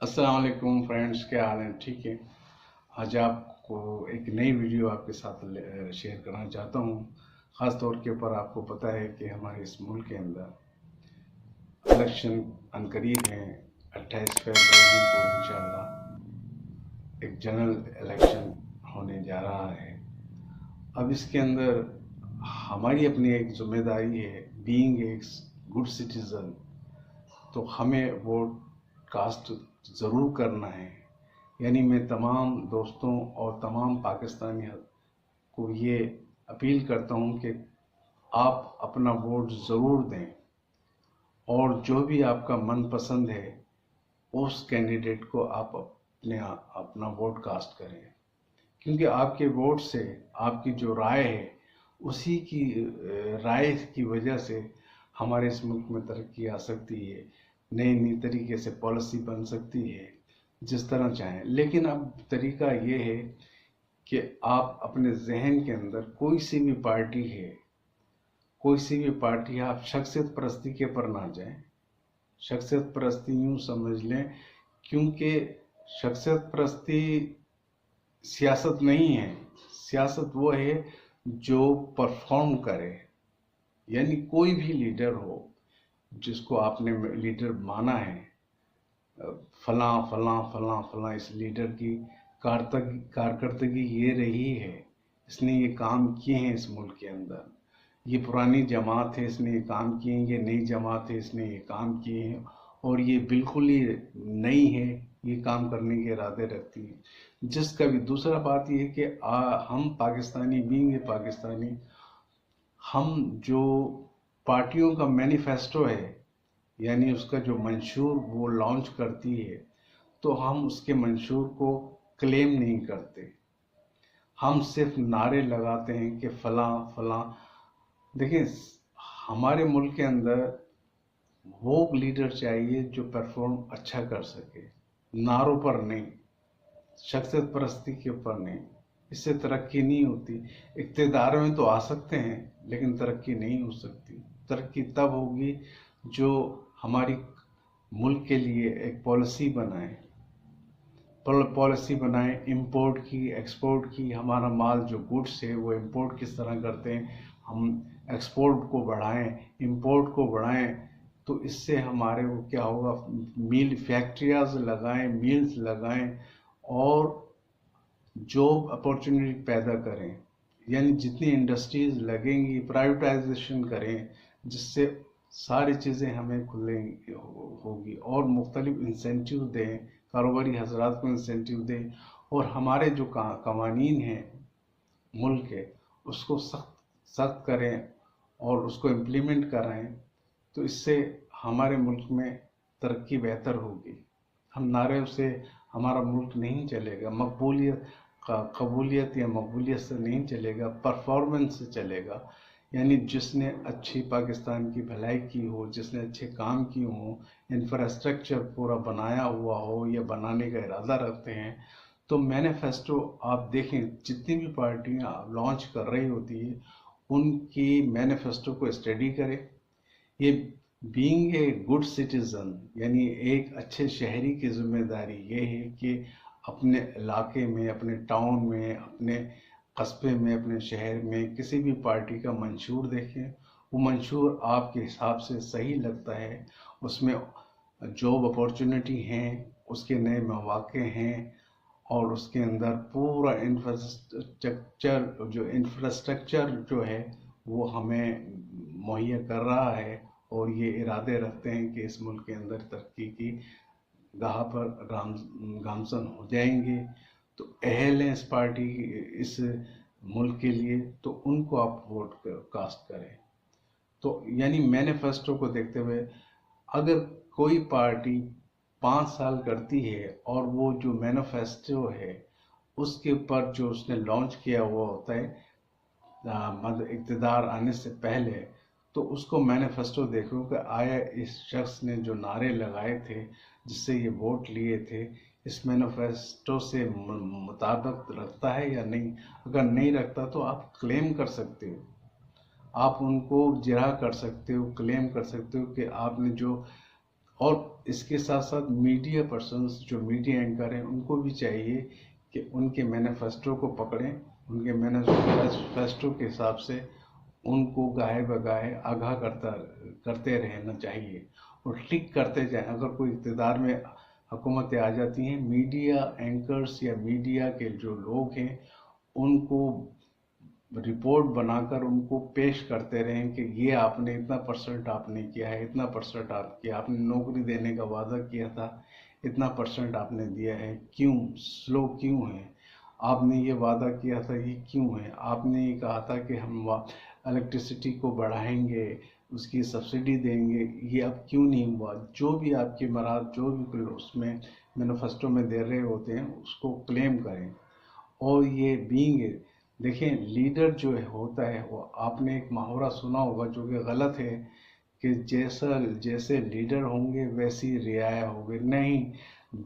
अस्सलाम वालेकुम फ्रेंड्स, क्या हाल है? ठीक है। आज आपको एक नई वीडियो आपके साथ शेयर करना चाहता हूँ। ख़ास तौर के ऊपर आपको पता है कि हमारे इस मुल्क के अंदर इलेक्शन अनकरीब हैं। 28 फरवरी को इंशाल्लाह एक जनरल इलेक्शन होने जा रहा है। अब इसके अंदर हमारी अपनी एक जिम्मेदारी है, बीइंग ए गुड सिटीज़न, तो हमें वोट कास्ट ज़रूर करना है। यानी मैं तमाम दोस्तों और तमाम पाकिस्तानी को ये अपील करता हूँ कि आप अपना वोट ज़रूर दें और जो भी आपका मनपसंद है उस कैंडिडेट को आप अपना वोट कास्ट करें, क्योंकि आपके वोट से आपकी जो राय है उसी की राय की वजह से हमारे इस मुल्क में तरक्की आ सकती है, नई नई तरीके से पॉलिसी बन सकती है, जिस तरह चाहें। लेकिन अब तरीका ये है कि आप अपने जहन के अंदर कोई सी भी पार्टी है, कोई सी भी पार्टी, आप शख्सियत परस्ती के पर ना जाएं। शख्सियत परस्ती यूं समझ लें, क्योंकि शख्सियत परस्ती सियासत नहीं है। सियासत वो है जो परफॉर्म करे। यानी कोई भी लीडर हो जिसको आपने लीडर माना है, फलां फलां फलां फलां इस लीडर की कारकर्दगी ये रही है, इसने ये काम किए हैं इस मुल्क के अंदर, ये पुरानी जमात है इसने ये काम किए हैं, ये नई जमात है इसने ये काम किए हैं, और ये बिल्कुल ही नई है, ये काम करने के इरादे रखती है। जिसका भी दूसरा बात ये है कि हम पाकिस्तानी, बीइंग ए पाकिस्तानी, हम जो पार्टियों का मैनिफेस्टो है, यानी उसका जो मंशूर वो लॉन्च करती है, तो हम उसके मंशूर को क्लेम नहीं करते। हम सिर्फ नारे लगाते हैं कि फलां फलां। देखिए, हमारे मुल्क के अंदर वो लीडर चाहिए जो परफॉर्म अच्छा कर सके, नारों पर नहीं, शख्सियत परस्ती के ऊपर नहीं। इससे तरक्की नहीं होती। इक़्तिदार में तो आ सकते हैं लेकिन तरक्की नहीं हो सकती। तरक्की तब होगी जो हमारी मुल्क के लिए एक पॉलिसी बनाए, पॉलिसी बनाए इंपोर्ट की, एक्सपोर्ट की। हमारा माल जो गुड्स है वो इंपोर्ट किस तरह करते हैं, हम एक्सपोर्ट को बढ़ाएं, इंपोर्ट को बढ़ाएं। तो इससे हमारे को क्या होगा, मिल फैक्ट्रियाज लगाएं, मिल्स लगाएं और जॉब अपॉर्चुनिटी पैदा करें। यानी जितनी इंडस्ट्रीज लगेंगी प्राइवेटाइजेशन करें, जिससे सारी चीज़ें हमें खुलेंगी होगी, और मुख्तलिफ इंसेंटिव दें, कारोबारी हजरात को इंसेंटिव दें, और हमारे जो कवानीन हैं मुल्क के उसको सख्त सख्त करें और उसको इम्प्लीमेंट कराएं। तो इससे हमारे मुल्क में तरक्की बेहतर होगी। हम नारे से हमारा मुल्क नहीं चलेगा, कबूलियत या मकबूलियत से नहीं चलेगा, परफॉर्मेंस से चलेगा। यानी जिसने अच्छी पाकिस्तान की भलाई की हो, जिसने अच्छे काम किए हों, इंफ्रास्ट्रक्चर पूरा बनाया हुआ हो या बनाने का इरादा रखते हैं, तो मैनिफेस्टो आप देखें, जितनी भी पार्टियां लॉन्च कर रही होती है उनकी मैनिफेस्टो को स्टडी करें। ये बीइंग ए गुड सिटीज़न, यानी एक अच्छे शहरी की जिम्मेदारी ये है कि अपने इलाके में, अपने टाउन में, अपने कस्बे में, अपने शहर में किसी भी पार्टी का मंशूर देखें। वो मंशूर आपके हिसाब से सही लगता है, उसमें जॉब अपॉर्चुनिटी हैं, उसके नए मौके हैं, और उसके अंदर पूरा इंफ्रास्ट्रक्चर जो है वो हमें मुहैया कर रहा है, और ये इरादे रखते हैं कि इस मुल्क के अंदर तरक्की की गाह पर गामजन हो जाएंगे। तो अहल हैं इस पार्टी, इस मुल्क के लिए, तो उनको आप वोट कास्ट करें। तो यानी मैनिफेस्टो को देखते हुए अगर कोई पार्टी 5 साल करती है और वो जो मैनिफेस्टो है उसके ऊपर जो उसने लॉन्च किया हुआ होता है मतलब इक़्तिदार आने से पहले, तो उसको मैनिफेस्टो देखो कि आया इस शख्स ने जो नारे लगाए थे जिससे ये वोट लिए थे, इस मैनिफेस्टो से मुताबिक रखता है या नहीं। अगर नहीं रखता तो आप क्लेम कर सकते हो, आप उनको जिरह कर सकते हो, क्लेम कर सकते हो कि आपने जो اور اس کے ساتھ ساتھ میڈیا پرسنز جو میڈیا اینکر ہیں ان کو بھی چاہیے کہ ان کے مینیفیسٹو کو پکڑیں، ان کے مینیفیسٹو کے حساب سے ان کو گاہے بگاہے آگاہ کرتے رہنا چاہیے اور ٹک کرتے جائیں۔ اگر کوئی اقتدار میں حکومتیں آ جاتی ہیں، میڈیا اینکرز یا میڈیا کے جو لوگ ہیں ان کو رپورٹ بنا کر ان کو پیش کرتے رہیں کہ یہ آپ نے اتنا پرسنٹ آپ نے کیا ہے، اتنا پرسنٹ آپ کیا، آپ نے نوکری دینے کا وعدہ کیا تھا، اتنا پرسنٹ آپ نے دیا ہے، کیوں سلو کیوں ہے، آپ نے یہ وعدہ کیا تھا یہ کیوں ہے، آپ نے یہ کہا تھا کہ ہم الیکٹریسٹی کو بڑھائیں گے، اس کی سبسڈی دیں گے، یہ اب کیوں نہیں ہوا۔ جو بھی آپ کی مراد جو بھی اس میں مینیفیسٹو میں دے رہے ہوتے ہیں اس کو کلیم کریں۔ اور یہ بینگ دیکھیں لیڈر جو ہوتا ہے وہ آپ نے ایک محاورہ سنا ہوگا جو کہ غلط ہے کہ جیسے لیڈر ہوں گے ویسی رعایا ہوگی، نہیں،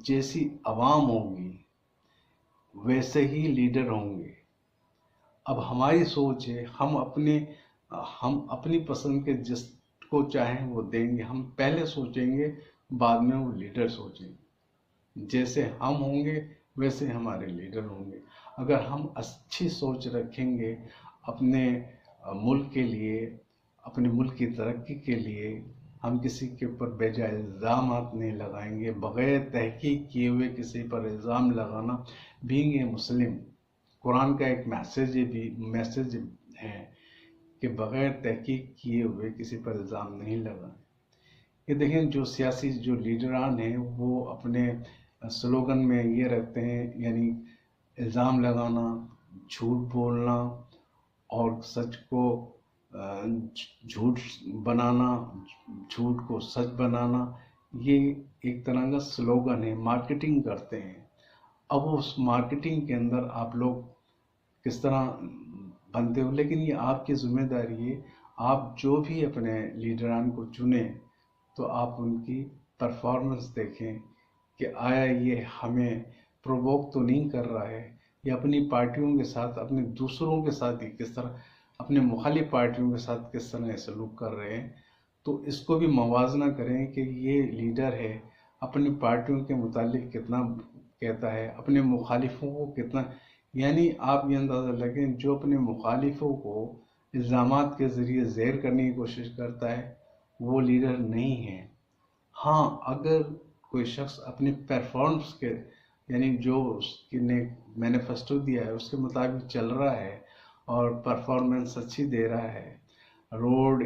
جیسی عوام ہوگی ویسے ہی لیڈر ہوں گے۔ اب ہماری سوچ ہے ہم اپنی پسند کے جس کو چاہیں وہ دیں گے، ہم پہلے سوچیں گے بعد میں وہ لیڈر سوچیں گے، جیسے ہم ہوں گے ویسے ہمارے لیڈر ہوں گے۔ اگر ہم اچھی سوچ رکھیں گے اپنے ملک کے لیے، اپنے ملک کی ترقی کے لیے، ہم کسی کے اوپر بے جا الزامات نہیں لگائیں گے، بغیر تحقیق کیے ہوئے کسی پر الزام لگانا بینگ اے مسلم، قرآن کا ایک میسج ہے کہ بغیر تحقیق کیے ہوئے کسی پر الزام نہیں لگائیں۔ یہ دیکھیں جو سیاسی جو لیڈران ہیں وہ اپنے سلوگن میں یہ رکھتے ہیں، یعنی الزام لگانا، جھوٹ بولنا اور سچ کو جھوٹ بنانا، جھوٹ کو سچ بنانا، یہ ایک طرح کا سلوگن ہے، مارکیٹنگ کرتے ہیں۔ اب اس مارکیٹنگ کے اندر آپ لوگ کس طرح بنتے ہو، لیکن یہ آپ کی ذمہ داری ہے، آپ جو بھی اپنے لیڈران کو چنیں تو آپ ان کی پرفارمنس دیکھیں کہ آیا یہ ہمیں پرووک تو نہیں کر رہا ہے، یا اپنی پارٹیوں کے ساتھ، اپنے دوسروں کے ساتھ کس طرح، اپنے مخالف پارٹیوں کے ساتھ کس طرح سلوک کر رہے ہیں۔ تو اس کو بھی موازنہ کریں کہ یہ لیڈر ہے اپنی پارٹیوں کے متعلق کتنا کہتا ہے، اپنے مخالفوں کو کتنا، یعنی آپ یہ اندازہ لگیں جو اپنے مخالفوں کو الزامات کے ذریعے زہر کرنے کی کوشش کرتا ہے وہ لیڈر نہیں ہے۔ ہاں اگر کوئی شخص اپنی پرفارمنس کے، یعنی جو اس نے مینیفیسٹو دیا ہے اس کے مطابق چل رہا ہے اور پرفارمنس اچھی دے رہا ہے، روڈ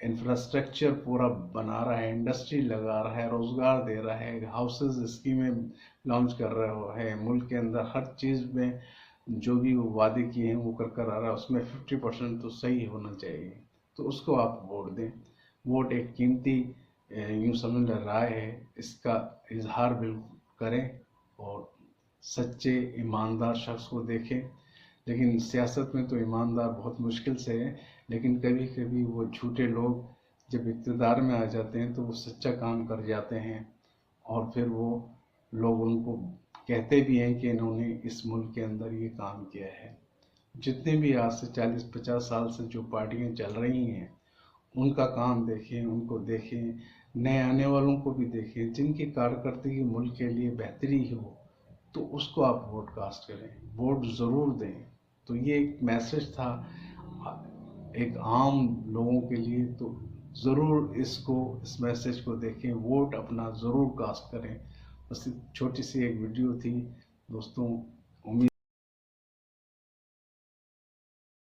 انفراسٹرکچر پورا بنا رہا ہے، انڈسٹری لگا رہا ہے، روزگار دے رہا ہے، ہاؤسز اسکیمیں لانچ کر رہا ہے، ملک کے اندر ہر چیز میں جو بھی وہ وعدے کیے ہیں وہ کر رہا ہے، اس میں 50% تو صحیح ہونا چاہیے، تو اس کو آپ ووٹ دیں۔ ووٹ ایک قیمتی یوں سمجھ لیں رائے ہے، اس کا اظہار بالکل کریں اور سچے ایماندار شخص کو دیکھیں۔ لیکن سیاست میں تو ایماندار بہت مشکل سے ہے، لیکن کبھی کبھی وہ جھوٹے لوگ جب اقتدار میں آ جاتے ہیں تو وہ سچا کام کر جاتے ہیں، اور پھر وہ لوگ ان کو کہتے بھی ہیں کہ انہوں نے اس ملک کے اندر یہ کام کیا ہے۔ جتنے بھی آج سے 40-50 سال سے جو پارٹیاں چل رہی ہیں ان کا کام دیکھیں، ان کو دیکھیں، نئے آنے والوں کو بھی دیکھیں، جن کی کارکردگی ملک کے لیے بہتری ہو تو اس کو آپ ووٹ کاسٹ کریں، ووٹ ضرور دیں۔ تو یہ ایک میسج تھا ایک عام لوگوں کے لیے، تو ضرور اس میسج کو دیکھیں، ووٹ اپنا ضرور کاسٹ کریں۔ بس چھوٹی سی ایک ویڈیو تھی دوستوں،